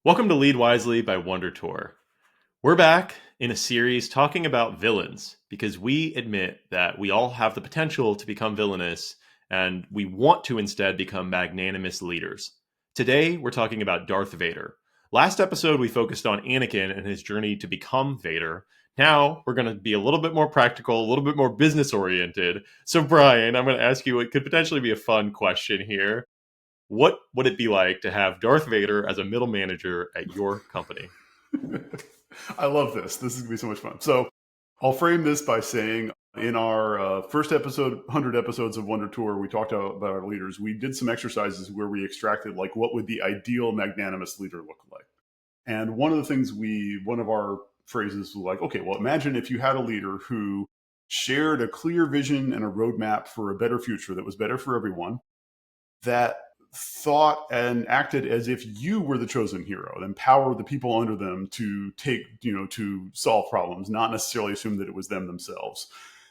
Welcome to Lead Wisely by WonderTour. We're back in a series talking about villains because we admit that we all have the potential to become villainous and we want to instead become magnanimous leaders. Today, we're talking about Darth Vader. Last episode, we focused on Anakin and his journey to become Vader. Now, we're going to be a little bit more practical, a little bit more business oriented. So, Brian, I'm going to ask you what could potentially be a fun question here. What would it be like to have Darth Vader as a middle manager at your company? I love this. This is going to be so much fun. So I'll frame this by saying in our first episode, 100 episodes of Wonder Tour, we talked about our leaders. We did some exercises where we extracted like what would the ideal magnanimous leader look like. And one of the things one of our phrases was like, okay, well, imagine if you had a leader who shared a clear vision and a roadmap for a better future that was better for everyone, that thought and acted as if you were the chosen hero, empower the people under them to to solve problems, not necessarily assume that it was them themselves,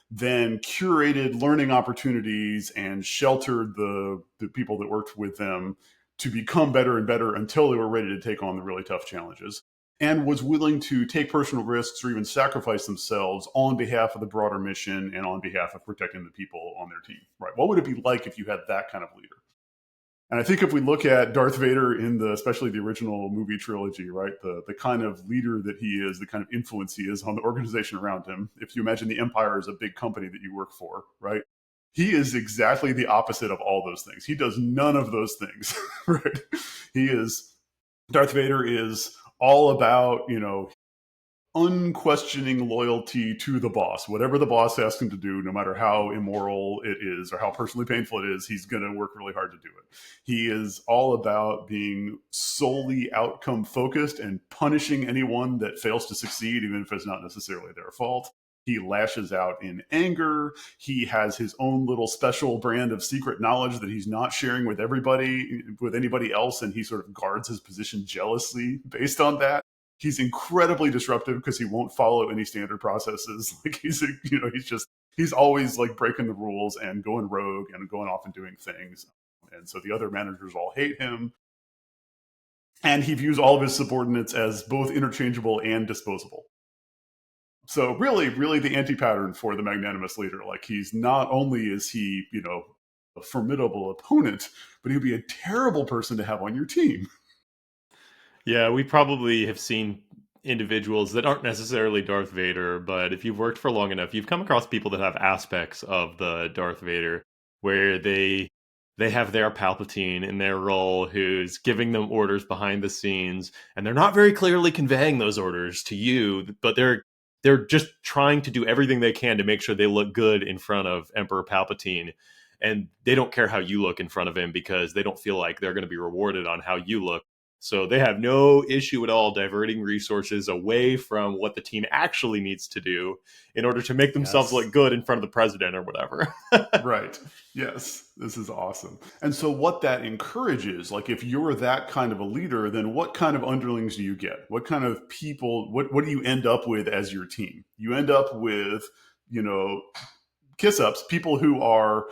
then curated learning opportunities and sheltered the people that worked with them to become better and better until they were ready to take on the really tough challenges, and was willing to take personal risks or even sacrifice themselves on behalf of the broader mission and on behalf of protecting the people on their team. Right? What would it be like if you had that kind of leader? And I think if we look at Darth Vader in especially the original movie trilogy, right, the kind of leader that he is, the kind of influence he is on the organization around him. If you imagine the Empire as a big company that you work for, right, he is exactly the opposite of all those things. He does none of those things, right? He is Darth Vader is all about unquestioning loyalty to the boss. Whatever the boss asks him to do, no matter how immoral it is or how personally painful it is, he's going to work really hard to do it. He is all about being solely outcome focused and punishing anyone that fails to succeed, even if it's not necessarily their fault. He lashes out in anger. He has his own little special brand of secret knowledge that he's not sharing with anybody else, and he sort of guards his position jealously based on that. He's incredibly disruptive because he won't follow any standard processes. Like he's always like breaking the rules and going rogue and going off and doing things. And so the other managers all hate him. And he views all of his subordinates as both interchangeable and disposable. So really, really the anti-pattern for the magnanimous leader. Like he's not only is he, a formidable opponent, but he'd be a terrible person to have on your team. Yeah, we probably have seen individuals that aren't necessarily Darth Vader, but if you've worked for long enough, you've come across people that have aspects of the Darth Vader where they have their Palpatine in their role who's giving them orders behind the scenes, and they're not very clearly conveying those orders to you, but they're just trying to do everything they can to make sure they look good in front of Emperor Palpatine. And they don't care how you look in front of him because they don't feel like they're going to be rewarded on how you look. So they have no issue at all diverting resources away from what the team actually needs to do in order to make themselves Yes. look good in front of the president or whatever. Right. Yes. This is awesome. And so, what that encourages, like if you're that kind of a leader, then what kind of underlings do you get? What kind of people, what do you end up with as your team? You end up with, you know, kiss ups, people who are,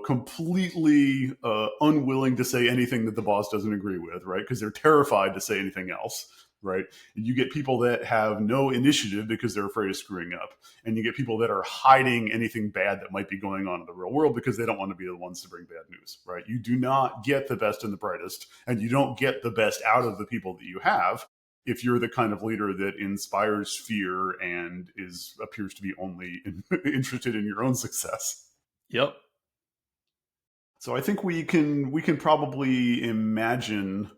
completely unwilling to say anything that the boss doesn't agree with, right? Because they're terrified to say anything else, right? And you get people that have no initiative because they're afraid of screwing up. And you get people that are hiding anything bad that might be going on in the real world because they don't want to be the ones to bring bad news, right? You do not get the best and the brightest, and you don't get the best out of the people that you have if you're the kind of leader that inspires fear and appears to be only interested in your own success. Yep. So I think we can probably imagine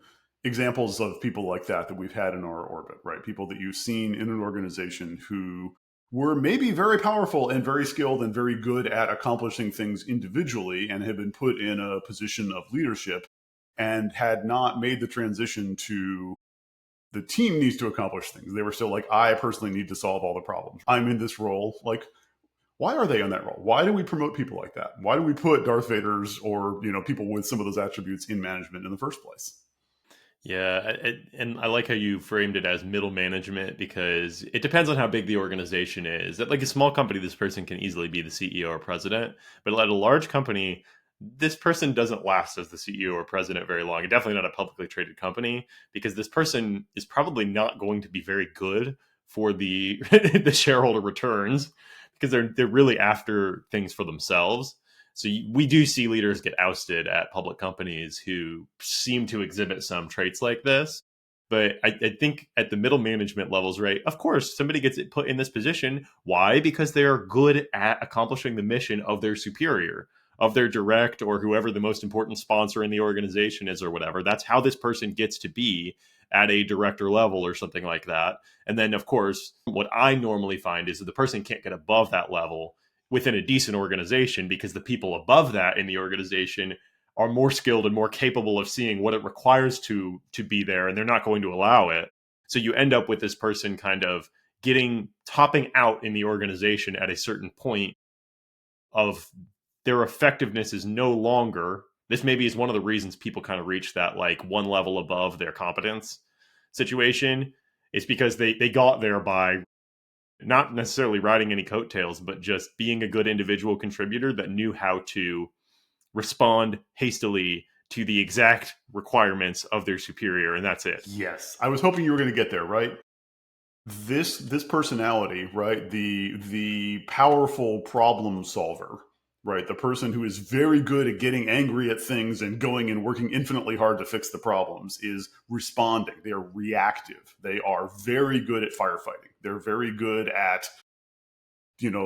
examples of people like that we've had in our orbit, right? People that you've seen in an organization who were maybe very powerful and very skilled and very good at accomplishing things individually and had been put in a position of leadership and had not made the transition to the team needs to accomplish things. They were still like, I personally need to solve all the problems. I'm in this role. Like, why are they in that role? Why do we promote people like that? Why do we put Darth Vaders or people with some of those attributes in management in the first place? Yeah, and I like how you framed it as middle management because it depends on how big the organization is. At like a small company, this person can easily be the CEO or president, but at a large company, this person doesn't last as the CEO or president very long, and definitely not a publicly traded company, because this person is probably not going to be very good for the the shareholder returns, because they're really after things for themselves. So we do see leaders get ousted at public companies who seem to exhibit some traits like this. But I think at the middle management levels, right? Of course, somebody gets put in this position. Why? Because they are good at accomplishing the mission of their superior, of their direct, or whoever the most important sponsor in the organization is, or whatever. That's how this person gets to be at a director level or something like that. And then, of course, what I normally find is that the person can't get above that level within a decent organization, because the people above that in the organization are more skilled and more capable of seeing what it requires to be there, and they're not going to allow it. So you end up with this person kind of getting topping out in the organization at a certain point of their effectiveness is no longer. This maybe is one of the reasons people kind of reach that like one level above their competence situation. It's because they got there by not necessarily riding any coattails, but just being a good individual contributor that knew how to respond hastily to the exact requirements of their superior, and that's it. Yes, I was hoping you were going to get there, right? This personality, right? The powerful problem solver, right? The person who is very good at getting angry at things and going and working infinitely hard to fix the problems is responding. They are reactive. They are very good at firefighting. They're very good at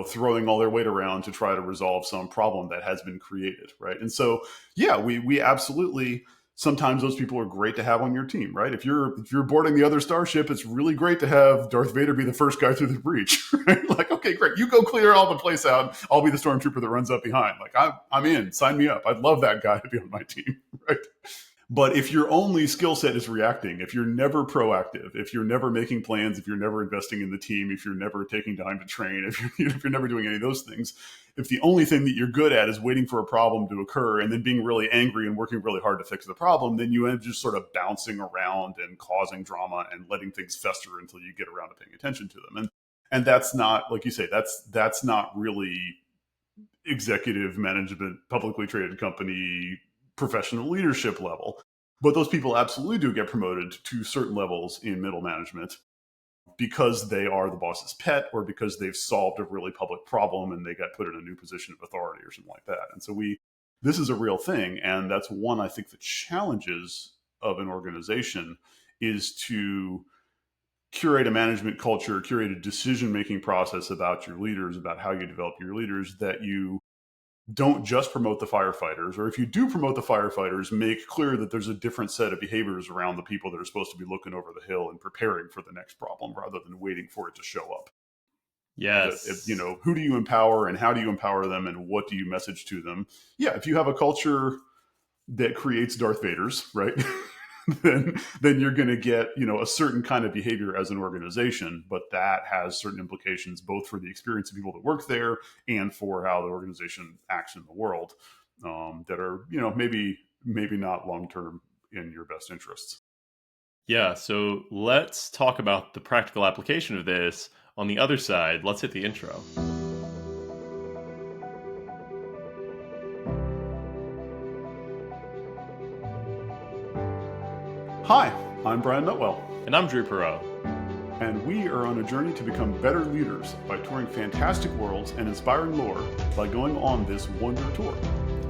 throwing all their weight around to try to resolve some problem that has been created, right? And so, yeah, we absolutely, sometimes those people are great to have on your team, right? If you're boarding the other starship, it's really great to have Darth Vader be the first guy through the breach, right? Like, okay, great, you go clear all the place out. I'll be the stormtrooper that runs up behind. Like, I'm in. Sign me up. I'd love that guy to be on my team, right? But if your only skill set is reacting, if you're never proactive, if you're never making plans, if you're never investing in the team, if you're never taking time to train, if you're never doing any of those things, if the only thing that you're good at is waiting for a problem to occur and then being really angry and working really hard to fix the problem, then you end up just sort of bouncing around and causing drama and letting things fester until you get around to paying attention to them. And that's not, like you say, that's not really executive management, publicly traded company, professional leadership level. But those people absolutely do get promoted to certain levels in middle management because they are the boss's pet or because they've solved a really public problem and they got put in a new position of authority or something like that. And so this is a real thing. And that's one, I think, the challenges of an organization is to curate a management culture, curate a decision-making process about your leaders, about how you develop your leaders, that you don't just promote the firefighters, or if you do promote the firefighters, make clear that there's a different set of behaviors around the people that are supposed to be looking over the hill and preparing for the next problem rather than waiting for it to show up. Yes. Who do you empower and how do you empower them and what do you message to them? Yeah, if you have a culture that creates Darth Vaders, right? then you're going to get a certain kind of behavior as an organization, but that has certain implications both for the experience of people that work there and for how the organization acts in the world, that are maybe not long term in your best interests. Yeah, so let's talk about the practical application of this. On the other side, let's hit the intro. Hi, I'm Brian Nutwell. And I'm Drew Perot. And we are on a journey to become better leaders by touring fantastic worlds and inspiring lore by going on this Wonder Tour.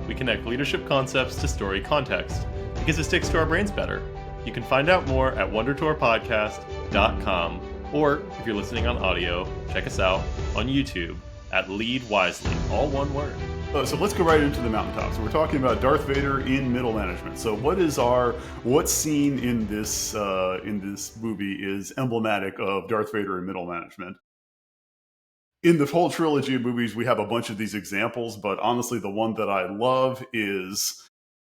We connect leadership concepts to story context because it sticks to our brains better. You can find out more at WonderTourPodcast.com, or if you're listening on audio, check us out on YouTube at Lead Wisely, all one word. So let's go right into the mountaintop. So we're talking about Darth Vader in middle management. So what scene in this movie is emblematic of Darth Vader in middle management? In the whole trilogy of movies, we have a bunch of these examples, but honestly, the one that I love is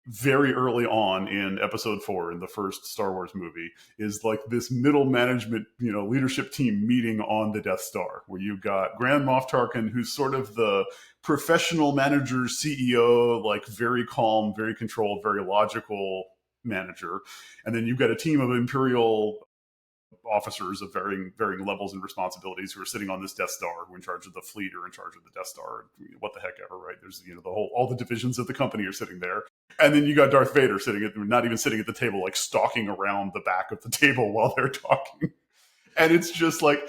very early on in episode 4 in the first Star Wars movie, is like this middle management, leadership team meeting on the Death Star, where you've got Grand Moff Tarkin, who's sort of the professional manager, CEO, like very calm, very controlled, very logical manager. And then you've got a team of Imperial officers of varying levels and responsibilities who are sitting on this Death Star, who are in charge of the fleet or in charge of the Death Star, what the heck ever, right? There's the whole all the divisions of the company are sitting there, and then you got Darth Vader not even sitting at the table, like stalking around the back of the table while they're talking, and it's just like,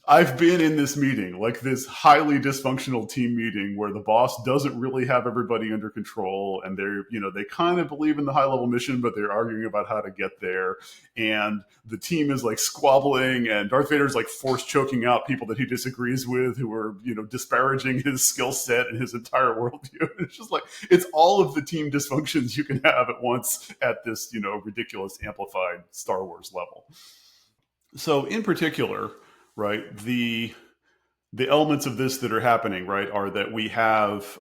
I've been in this meeting, like this highly dysfunctional team meeting where the boss doesn't really have everybody under control, and they kind of believe in the high level mission, but they're arguing about how to get there. And the team is like squabbling, and Darth Vader's like force choking out people that he disagrees with, who are, disparaging his skill set and his entire worldview. It's just like, it's all of the team dysfunctions you can have at once at this, ridiculous amplified Star Wars level. So in particular, right, the elements of this that are happening, right, are that we have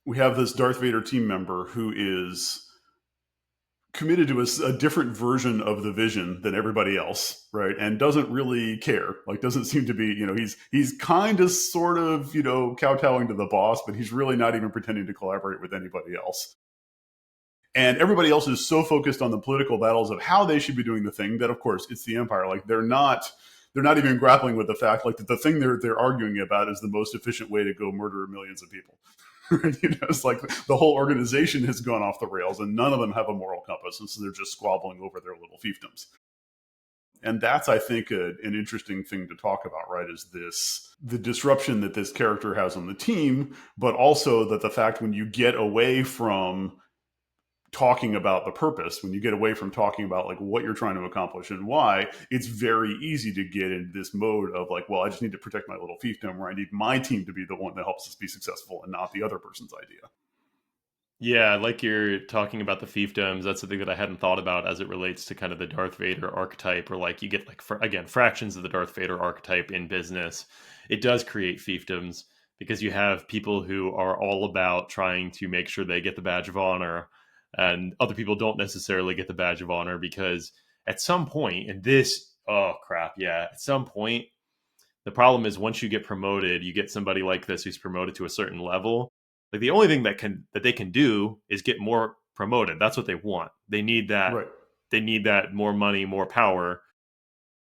this Darth Vader team member who is committed to a different version of the vision than everybody else, right, and doesn't really care, like doesn't seem to be, he's kind of sort of, kowtowing to the boss, but he's really not even pretending to collaborate with anybody else. And everybody else is so focused on the political battles of how they should be doing the thing that, of course, it's the Empire. Like they're not even grappling with the fact, like, that the thing they're arguing about is the most efficient way to go murder millions of people. It's like the whole organization has gone off the rails, and none of them have a moral compass, and so they're just squabbling over their little fiefdoms. And that's, I think, an interesting thing to talk about, right? Is the disruption that this character has on the team, but also that the fact when you get away from talking about the purpose, when you get away from talking about like what you're trying to accomplish and why, it's very easy to get into this mode of like, well, I just need to protect my little fiefdom, where I need my team to be the one that helps us be successful and not the other person's idea. Yeah, like you're talking about the fiefdoms, that's something that I hadn't thought about as it relates to kind of the Darth Vader archetype, or like you get like, again, fractions of the Darth Vader archetype in business. It does create fiefdoms because you have people who are all about trying to make sure they get the badge of honor, and other people don't necessarily get the badge of honor because at some point, and this, oh crap, yeah, at some point, the problem is once you get promoted, you get somebody like this who's promoted to a certain level. Like the only thing that they can do is get more promoted. That's what they want. They need that. Right. They need that more money, more power.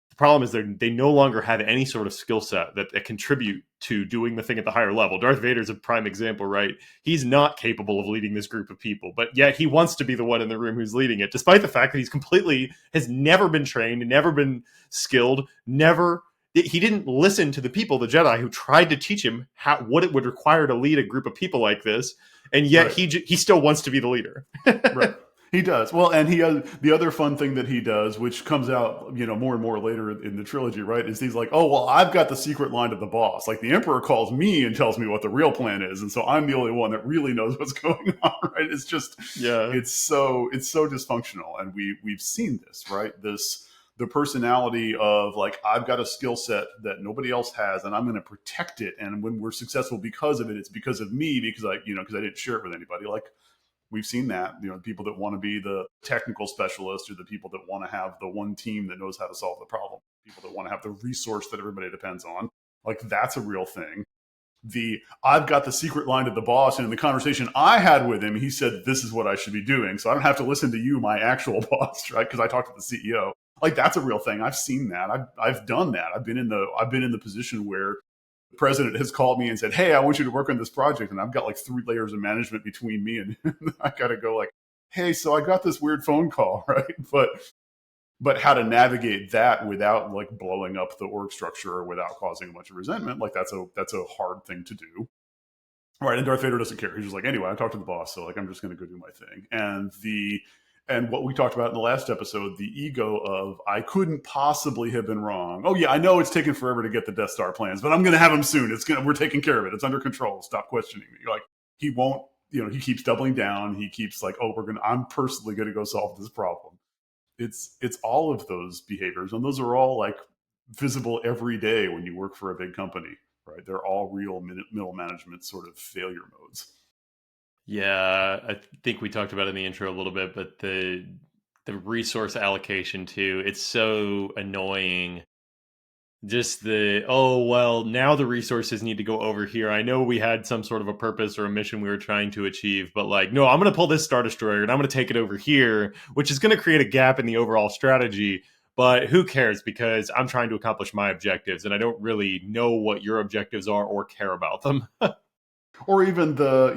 The problem is they no longer have any sort of skill set that contribute to doing the thing at the higher level. Darth Vader's a prime example, right? He's not capable of leading this group of people, but yet he wants to be the one in the room who's leading it, despite the fact that has never been trained, never been skilled, he didn't listen to the people, the Jedi, who tried to teach him what it would require to lead a group of people like this, and yet right. he still wants to be the leader. Right. He does. Well, and he has the other fun thing that he does, which comes out, more and more later in the trilogy, right? Is he's like, oh, well, I've got the secret line to the boss. Like the Emperor calls me and tells me what the real plan is, and so I'm the only one that really knows what's going on, right? It's just, yeah, it's so dysfunctional, and we've seen this, right? The personality of like, I've got a skill set that nobody else has, and I'm going to protect it. And when we're successful because of it, it's because of me, because I didn't share it with anybody. Like, we've seen that, people that want to be the technical specialist, or the people that want to have the one team that knows how to solve the problem, people that want to have the resource that everybody depends on. Like, that's a real thing. I've got the secret line to the boss, and in the conversation I had with him, he said, this is what I should be doing. So I don't have to listen to you, my actual boss, right? Because I talked to the CEO. Like, that's a real thing. I've seen that. I've done that. I've been in the position where the president has called me and said, hey, I want you to work on this project. And I've got like 3 layers of management between me and him. I got to go like, hey, so I got this weird phone call, right? But how to navigate that without like blowing up the org structure or without causing a bunch of resentment, like that's a hard thing to do. All right. And Darth Vader doesn't care. He's just like, anyway, I talked to the boss, so like I'm just going to go do my thing. And what we talked about in the last episode, the ego of, I couldn't possibly have been wrong. Oh yeah, I know it's taken forever to get the Death Star plans, but I'm going to have them soon. We're taking care of it. It's under control. Stop questioning me. Like, he won't, he keeps doubling down. He keeps like, oh, I'm personally going to go solve this problem. It's all of those behaviors. And those are all like visible every day when you work for a big company, right? They're all real middle management sort of failure modes. Yeah, I think we talked about it in the intro a little bit, but the resource allocation too, it's so annoying. Just now the resources need to go over here. I know we had some sort of a purpose or a mission we were trying to achieve, but like, no, I'm going to pull this Star Destroyer and I'm going to take it over here, which is going to create a gap in the overall strategy. But who cares, because I'm trying to accomplish my objectives and I don't really know what your objectives are or care about them. Or even the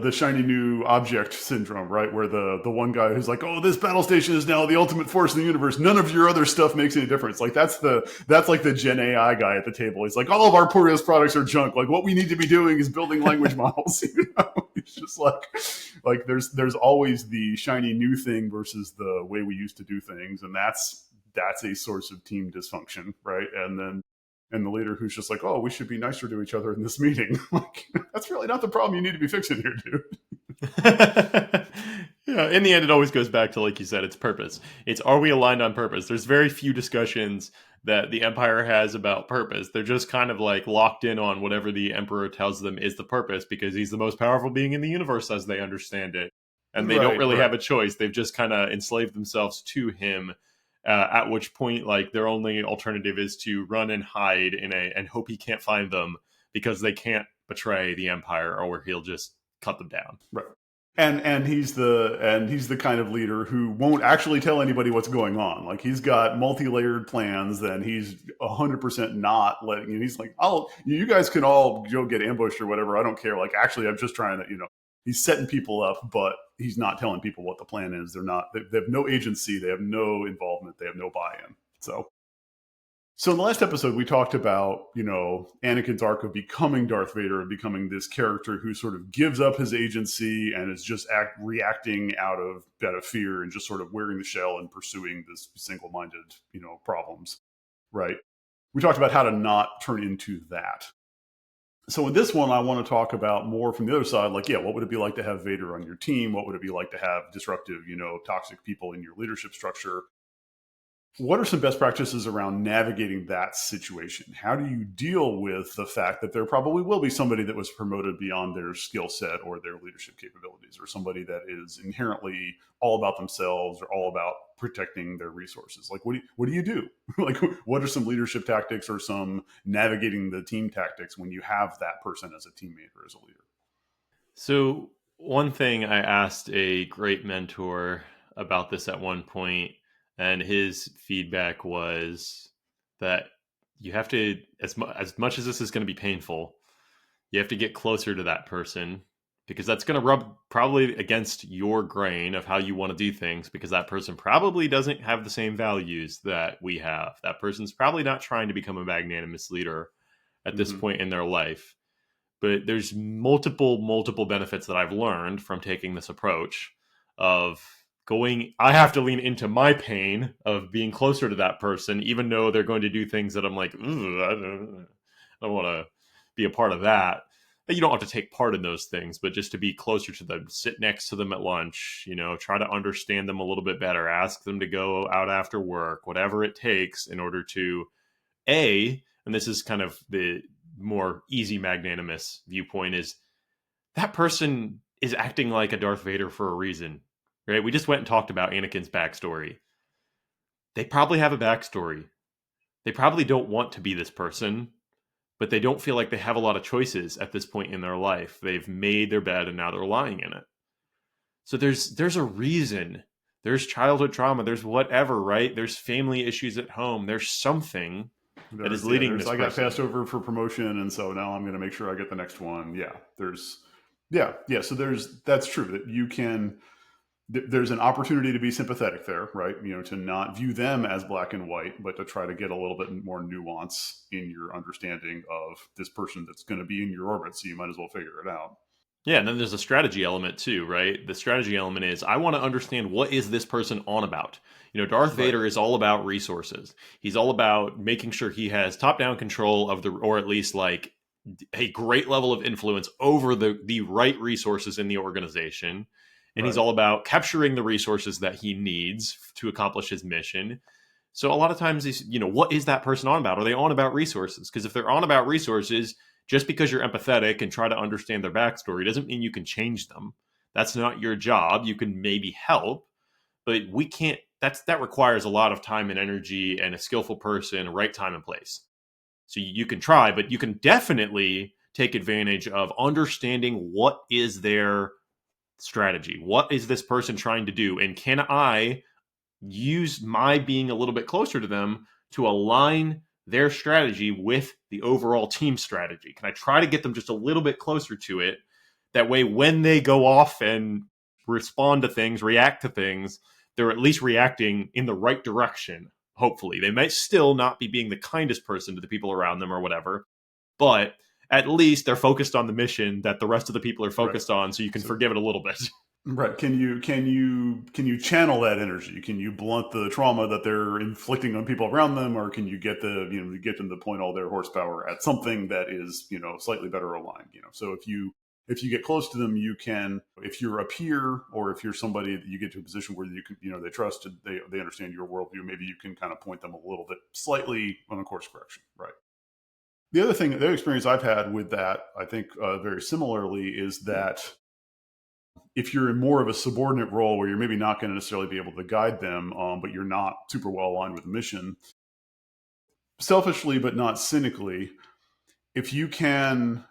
the shiny new object syndrome, right? Where the one guy who's like, oh, this battle station is now the ultimate force in the universe. None of your other stuff makes any difference. Like that's like the Gen AI guy at the table. He's like, all of our previous products are junk. Like what we need to be doing is building language models. It's just like there's always the shiny new thing versus the way we used to do things, and that's a source of team dysfunction, right? And the leader who's just like, oh, we should be nicer to each other in this meeting. Like, that's really not the problem you need to be fixing here, dude. Yeah, in the end, it always goes back to, like you said, it's purpose. It's, are we aligned on purpose? There's very few discussions that the Empire has about purpose. They're just kind of like locked in on whatever the Emperor tells them is the purpose, because he's the most powerful being in the universe as they understand it. And they don't Right, really right. have a choice. They've just kind of enslaved themselves to him. At which point, like, their only alternative is to run and hide and hope he can't find them, because they can't betray the Empire or he'll just cut them down. Right. And he's the kind of leader who won't actually tell anybody what's going on. Like he's got multi-layered plans, and he's 100% not letting. And he's like, "Oh, you guys can all go get ambushed or whatever. I don't care. Like actually, I'm just trying to, he's setting people up, but he's not telling people what the plan is. They're not. They have no agency. They have no involvement. They have no buy-in. So in the last episode, we talked about, Anakin's arc of becoming Darth Vader and becoming this character who sort of gives up his agency and is just reacting out of fear and just sort of wearing the shell and pursuing this single-minded, problems, right? We talked about how to not turn into that. So in this one, I want to talk about more from the other side, like, yeah, what would it be like to have Vader on your team? What would it be like to have disruptive, toxic people in your leadership structure? What are some best practices around navigating that situation? How do you deal with the fact that there probably will be somebody that was promoted beyond their skill set or their leadership capabilities, or somebody that is inherently all about themselves or all about protecting their resources? Like, what do you do? Like, what are some leadership tactics or some navigating the team tactics when you have that person as a teammate or as a leader? So, one thing, I asked a great mentor about this at one point, and his feedback was that you have to, as much as this is going to be painful, you have to get closer to that person, because that's going to rub probably against your grain of how you want to do things, because that person probably doesn't have the same values that we have. That person's probably not trying to become a magnanimous leader at this Mm-hmm. point in their life. But there's multiple benefits that I've learned from taking this approach of going, I have to lean into my pain of being closer to that person, even though they're going to do things that I'm like, I don't want to be a part of that. You don't have to take part in those things, but just to be closer to them, sit next to them at lunch, try to understand them a little bit better, ask them to go out after work, whatever it takes in order to, and this is kind of the more easy magnanimous viewpoint, is that person is acting like a Darth Vader for a reason, right? We just went and talked about Anakin's backstory. They probably have a backstory. They probably don't want to be this person, but they don't feel like they have a lot of choices at this point in their life. They've made their bed and now they're lying in it. So there's a reason. There's childhood trauma. There's whatever, right? There's family issues at home. There's something that is leading this I got person. passed over for promotion, and so now I'm going to make sure I get the next one. Yeah. So that's true that you can. There's an opportunity to be sympathetic there, right? To not view them as black and white, but to try to get a little bit more nuance in your understanding of this person that's going to be in your orbit. So you might as well figure it out. Yeah, and then there's a strategy element too, right? The strategy element is, I want to understand, what is this person on about? Darth Right. Vader is all about resources. He's all about making sure he has top-down control of or at least like a great level of influence over the right resources in the organization. And he's Right. all about capturing the resources that he needs to accomplish his mission. So a lot of times, what is that person on about? Are they on about resources? Because if they're on about resources, just because you're empathetic and try to understand their backstory doesn't mean you can change them. That's not your job. You can maybe help, but we can't. That requires a lot of time and energy and a skillful person, right time and place. So you can try, but you can definitely take advantage of understanding what is their strategy. What is this person trying to do? And can I use my being a little bit closer to them to align their strategy with the overall team strategy? Can I try to get them just a little bit closer to it? That way, when they go off and respond to things, react to things, they're at least reacting in the right direction. Hopefully, they might still not be being the kindest person to the people around them or whatever, but at least they're focused on the mission that the rest of the people are Right. focused on, so you can So forgive it a little bit. right. Can you channel that energy? Can you blunt the trauma that they're inflicting on people around them, or can you get get them to point all their horsepower at something that is slightly better aligned? So if you get close to them, you can. If you're a peer, or if you're somebody that you get to a position where you can they trust and they understand your worldview, maybe you can kind of point them a little bit slightly on a course correction. Right. The other experience I've had with that, I think very similarly, is that if you're in more of a subordinate role where you're maybe not going to necessarily be able to guide them, but you're not super well aligned with the mission, selfishly but not cynically, if you can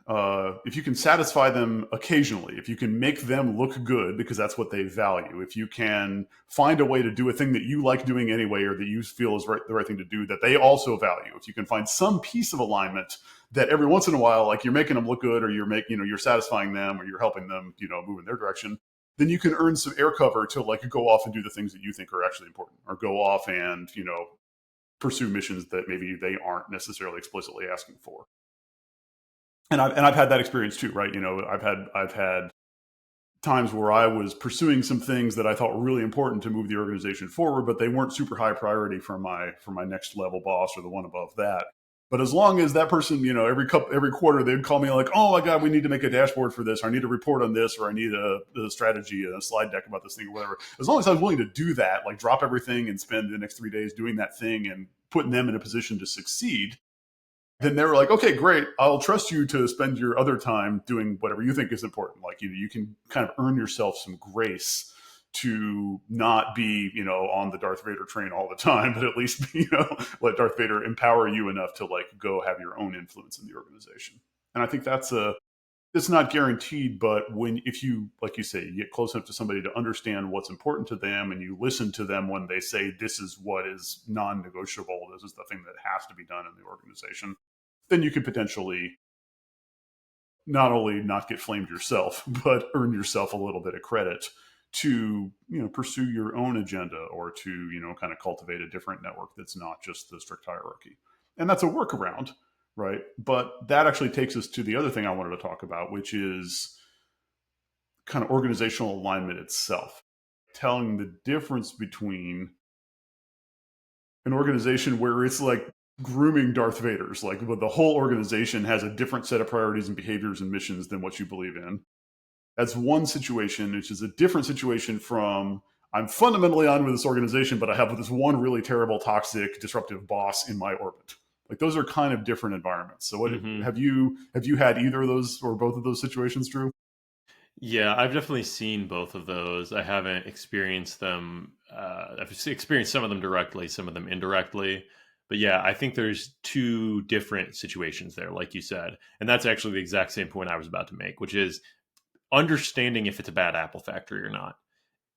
satisfy them occasionally, if you can make them look good because that's what they value, if you can find a way to do a thing that you like doing anyway, or that you feel is the right thing to do that they also value, if you can find some piece of alignment that every once in a while, like you're making them look good, or you're satisfying them, or you're helping them move in their direction, then you can earn some air cover to like go off and do the things that you think are actually important, or go off and pursue missions that maybe they aren't necessarily explicitly asking for. And I've had that experience too, right? I've had times where I was pursuing some things that I thought were really important to move the organization forward, but they weren't super high priority for my next level boss or the one above that. But as long as that person, every quarter they'd call me like, "Oh my God, we need to make a dashboard for this, or I need a report on this, or I need a strategy, a slide deck about this thing, or whatever." As long as I was willing to do that, like drop everything and spend the next 3 days doing that thing and putting them in a position to succeed, then they were like, "Okay, great. I'll trust you to spend your other time doing whatever you think is important." Like, you can kind of earn yourself some grace to not be, on the Darth Vader train all the time, but at least, let Darth Vader empower you enough to like go have your own influence in the organization. And I think it's not guaranteed, but if you, like you say, you get close enough to somebody to understand what's important to them, and you listen to them when they say, "This is what is non-negotiable, this is the thing that has to be done in the organization," then you could potentially not only not get flamed yourself, but earn yourself a little bit of credit to pursue your own agenda, or to kind of cultivate a different network that's not just the strict hierarchy. And that's a workaround, right? But that actually takes us to the other thing I wanted to talk about, which is kind of organizational alignment itself, telling the difference between an organization where it's like grooming Darth Vader's, like the whole organization has a different set of priorities and behaviors and missions than what you believe in. That's one situation, which is a different situation from, "I'm fundamentally on with this organization, but I have this one really terrible, toxic, disruptive boss in my orbit." Like, those are kind of different environments. So, what Mm-hmm. have you had either of those or both of those situations, Drew? Yeah, I've definitely seen both of those. I haven't experienced them. Experienced some of them directly, some of them indirectly. But yeah, I think there's two different situations there, like you said. And that's actually the exact same point I was about to make, which is understanding if it's a bad apple factory or not.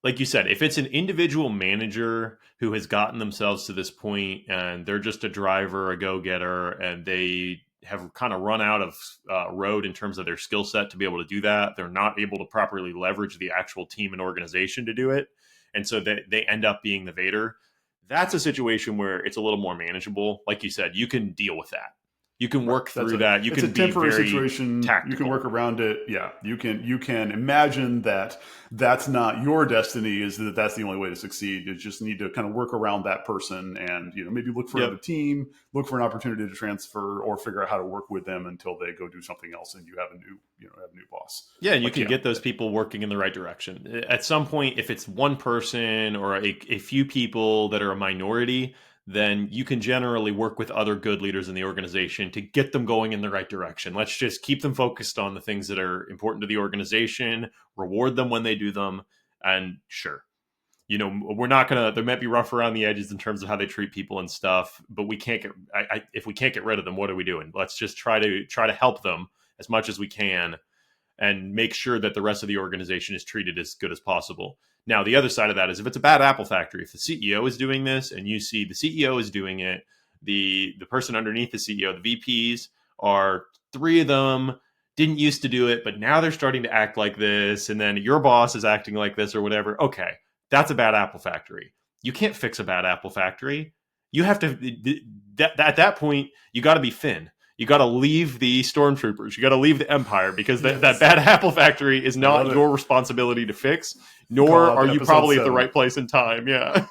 Like you said, if it's an individual manager who has gotten themselves to this point and they're just a driver, a go getter, and they have kind of run out of road in terms of their skill set to be able to do that, they're not able to properly leverage the actual team and organization to do it. And so they end up being the Vader. That's a situation where it's a little more manageable. Like you said, you can deal with that. You can Right. work through that. You It's a can be temporary very situation. You can tactical. work around it. Yeah. You can imagine that that's not your destiny, is that that's the only way to succeed. You just need to kind of work around that person, and maybe look for another Yep. team, look for an opportunity to transfer, or figure out how to work with them until they go do something else and you have a new boss. Yeah, and you Like, can yeah. get those people working in the right direction. At some point, if it's one person or a few people that are a minority, then you can generally work with other good leaders in the organization to get them going in the right direction. Let's just keep them focused on the things that are important to the organization, reward them when they do them, and sure. We're not gonna. There might be rough around the edges in terms of how they treat people and stuff, but we can't get. If we can't get rid of them, what are we doing? Let's just try to help them as much as we can, and make sure that the rest of the organization is treated as good as possible. Now, the other side of that is if it's a bad apple factory, if the CEO is doing this and you see the CEO is doing it, the person underneath the CEO, the VPs, are three of them didn't used to do it, but now they're starting to act like this, and then your boss is acting like this or whatever. Okay, that's a bad apple factory. You can't fix a bad apple factory. You have to, at that point, you got to be Finn. You got to leave the stormtroopers. You got to leave the Empire because Yes. that bad apple factory is not Love your it. responsibility to fix, Call nor out are to you episode probably at the 7. right place in time. Yeah.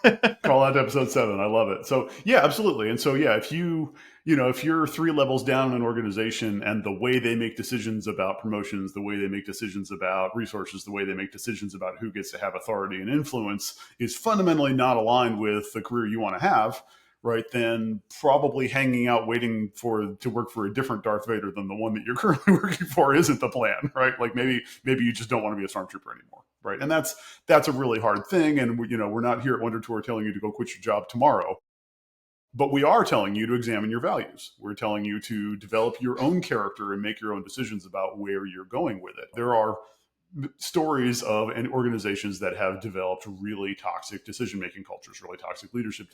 Call out to episode 7. I love it. So yeah, absolutely. And so yeah, if if you're 3 levels down in an organization and the way they make decisions about promotions, the way they make decisions about resources, the way they make decisions about who gets to have authority and influence is fundamentally not aligned with the career you want to have, right? Then probably hanging out waiting to work for a different Darth Vader than the one that you're currently working for isn't the plan, right? Like maybe you just don't want to be a stormtrooper anymore, right? And that's a really hard thing. And we're not here at WonderTour telling you to go quit your job tomorrow, but we are telling you to examine your values. We're telling you to develop your own character and make your own decisions about where you're going with it. There are stories of organizations that have developed really toxic decision-making cultures, really toxic leadership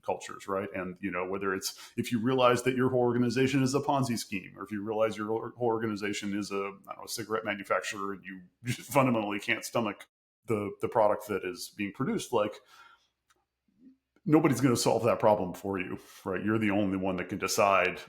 cultures, right? And whether it's if you realize that your whole organization is a Ponzi scheme, or if you realize your whole organization is a cigarette manufacturer and you just fundamentally can't stomach the product that is being produced, like nobody's going to solve that problem for you, right? You're the only one that can decide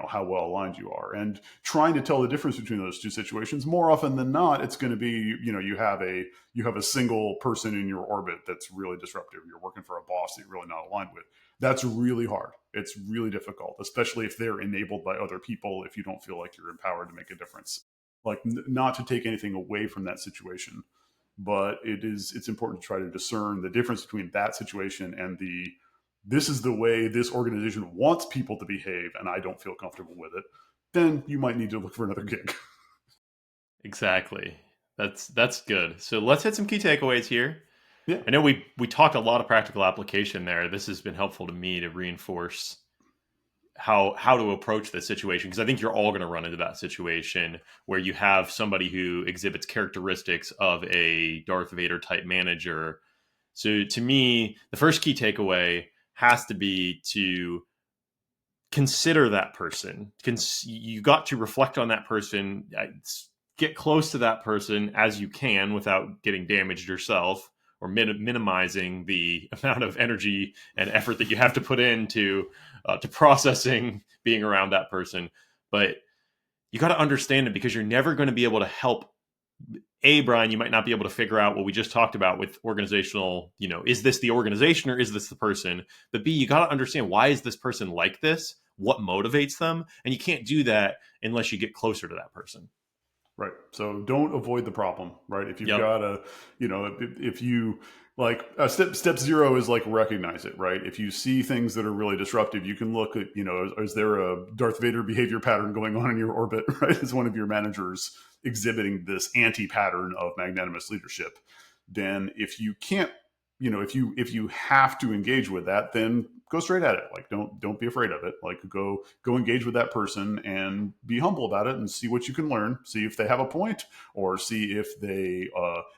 how well aligned you are, and trying to tell the difference between those two situations. More often than not, it's going to be you have a single person in your orbit that's really disruptive. You're working for a boss that you're really not aligned with. That's really hard. It's really difficult, especially if they're enabled by other people. If you don't feel like you're empowered to make a difference, like not to take anything away from that situation, but it's important to try to discern the difference between that situation and this is the way this organization wants people to behave, and I don't feel comfortable with it. Then you might need to look for another gig. Exactly. That's good. So let's hit some key takeaways here. Yeah. I know we talked a lot of practical application there. This has been helpful to me to reinforce how to approach this situation, because I think you're all going to run into that situation where you have somebody who exhibits characteristics of a Darth Vader type manager. So to me, the first key takeaway has to be to consider that person. You got to reflect on that person, get close to that person as you can without getting damaged yourself, or minimizing the amount of energy and effort that you have to put into to processing being around that person. But you got to understand it, because you're never going to be able to help. Brian, you might not be able to figure out what we just talked about with organizational, is this the organization or is this the person? But B, you got to understand, why is this person like this? What motivates them? And you can't do that unless you get closer to that person. Right. So don't avoid the problem, right? If you've got if you like step 0 is like recognize it, right? If you see things that are really disruptive, you can look at, is there a Darth Vader behavior pattern going on in your orbit, right? Is one of your managers exhibiting this anti-pattern of magnanimous leadership? Then if you can't, if you have to engage with that, then go straight at it. Like don't be afraid of it. Like go engage with that person and be humble about it and see what you can learn. See if they have a point, or see if they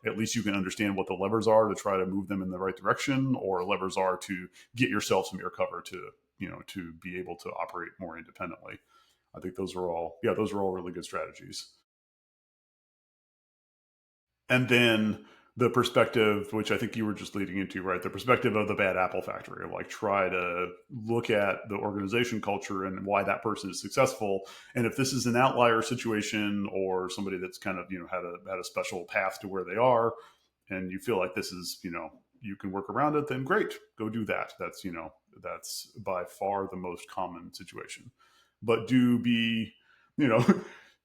at least you can understand what the levers are to try to move them in the right direction, or levers are to get yourself some air cover to to be able to operate more independently. I think those are all really good strategies. And then the perspective, which I think you were just leading into, right? The perspective of the bad apple factory, like try to look at the organization culture and why that person is successful. And if this is an outlier situation, or somebody that's kind of, had a special path to where they are, and you feel like this is, you can work around it, then great, go do that. That's by far the most common situation. But do be,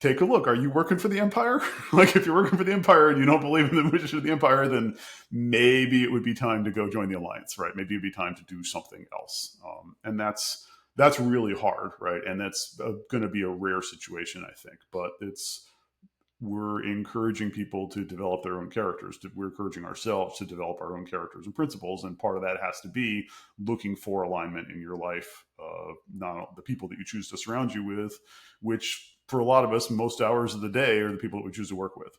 take a look. Are you working for the Empire? Like, if you're working for the Empire and you don't believe in the mission of the Empire, then maybe it would be time to go join the Alliance, right? Maybe it'd be time to do something else. And that's really hard, right? And that's going to be a rare situation, I think. But we're encouraging people to develop their own characters. We're encouraging ourselves to develop our own characters and principles. And part of that has to be looking for alignment in your life, not the people that you choose to surround you with, which for a lot of us, most hours of the day are the people that we choose to work with.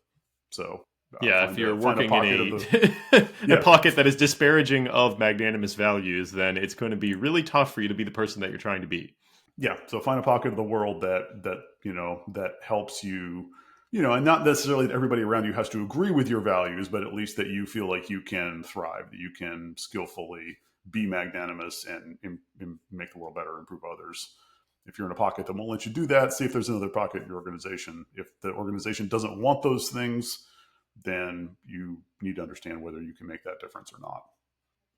So Yeah, if you're find a working in pocket of the a yeah pocket that is disparaging of magnanimous values, then it's going to be really tough for you to be the person that you're trying to be. yeah. So find a pocket of the world that helps you, and not necessarily that everybody around you has to agree with your values, but at least that you feel like you can thrive, that you can skillfully be magnanimous and make the world better, improve others. If you're in a pocket that won't let you do that, see if there's another pocket in your organization. If the organization doesn't want those things, then you need to understand whether you can make that difference or not.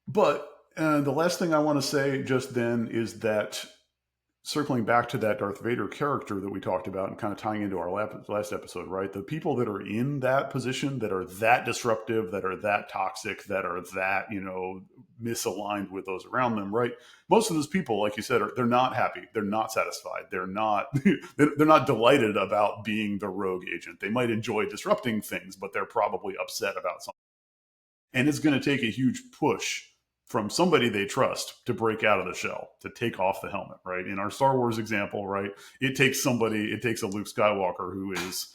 But the last thing I want to say just then is that, circling back to that Darth Vader character that we talked about and kind of tying into our last episode, right? The people that are in that position, that are that disruptive, that are that toxic, that are that, misaligned with those around them, right? Most of those people, like you said, they're not happy. They're not satisfied. They're not, they're not delighted about being the rogue agent. They might enjoy disrupting things, but they're probably upset about something. And it's going to take a huge push from somebody they trust to break out of the shell, to take off the helmet, right? In our Star Wars example, right, it takes a Luke Skywalker who is,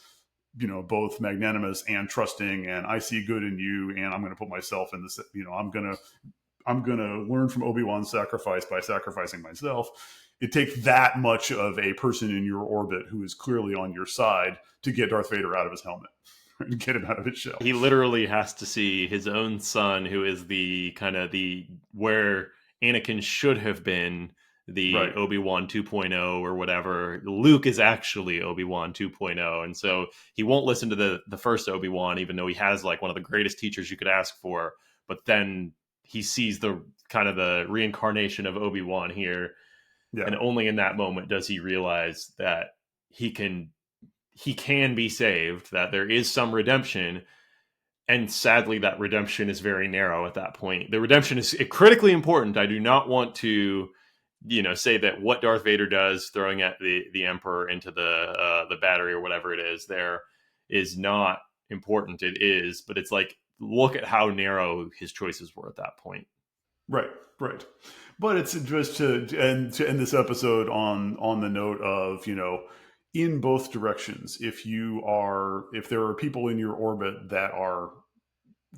both magnanimous and trusting, and I see good in you, and I'm going to put myself in this, I'm going to learn from Obi-Wan's sacrifice by sacrificing myself. It takes that much of a person in your orbit who is clearly on your side to get Darth Vader out of his helmet, and get him out of his shell. He literally has to see his own son, who is the kind of the where Anakin should have been, the Right. Obi-Wan 2.0 or whatever. Luke is actually Obi-Wan 2.0, and so he won't listen to the first Obi-Wan, even though he has like one of the greatest teachers you could ask for. But then he sees the kind of the reincarnation of Obi-Wan here, Yeah. and only in that moment does he realize that he can he can be saved, that there is some redemption. And sadly, that redemption is very narrow at that point. The redemption is critically important. I do not want to, say that what Darth Vader does, throwing at the Emperor into the battery or whatever it is, there is not important. It is, but it's like, look at how narrow his choices were at that point. Right, right. But it's just to end this episode on the note of, in both directions. If there are people in your orbit that are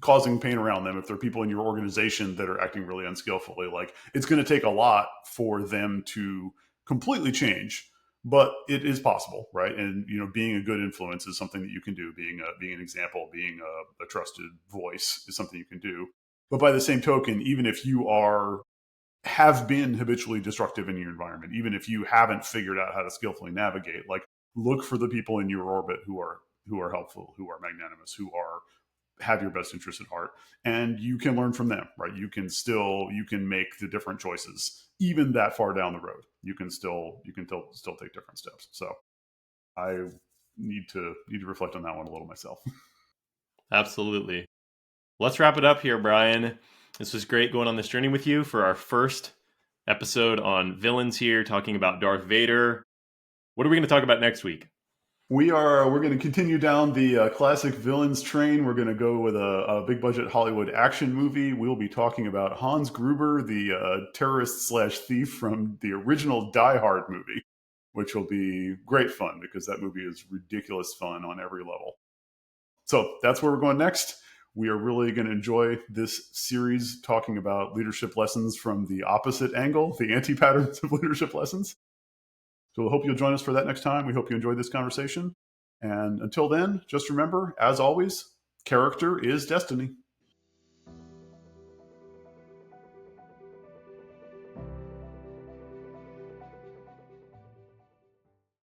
causing pain around them, if there are people in your organization that are acting really unskillfully, like, it's going to take a lot for them to completely change, but it is possible, right? And being a good influence is something that you can do. Being an example, being a trusted voice is something you can do. But by the same token, even if you have been habitually destructive in your environment, even if you haven't figured out how to skillfully navigate, like, look for the people in your orbit who are helpful, who are magnanimous, who are have your best interest at heart, and you can learn from them, right? You can make the different choices even that far down the road. You can still take different steps. So I need to reflect on that one a little myself. Absolutely. Let's wrap it up here, Brian. This was great going on this journey with you for our first episode on villains here, talking about Darth Vader. What are we going to talk about next week? We're going to continue down the classic villains train. We're going to go with a big budget Hollywood action movie. We'll be talking about Hans Gruber, the terrorist slash thief from the original Die Hard movie, which will be great fun because that movie is ridiculous fun on every level. So that's where we're going next. We are really going to enjoy this series talking about leadership lessons from the opposite angle, the anti-patterns of leadership lessons. So I hope you'll join us for that next time. We hope you enjoyed this conversation. And until then, just remember, as always, character is destiny.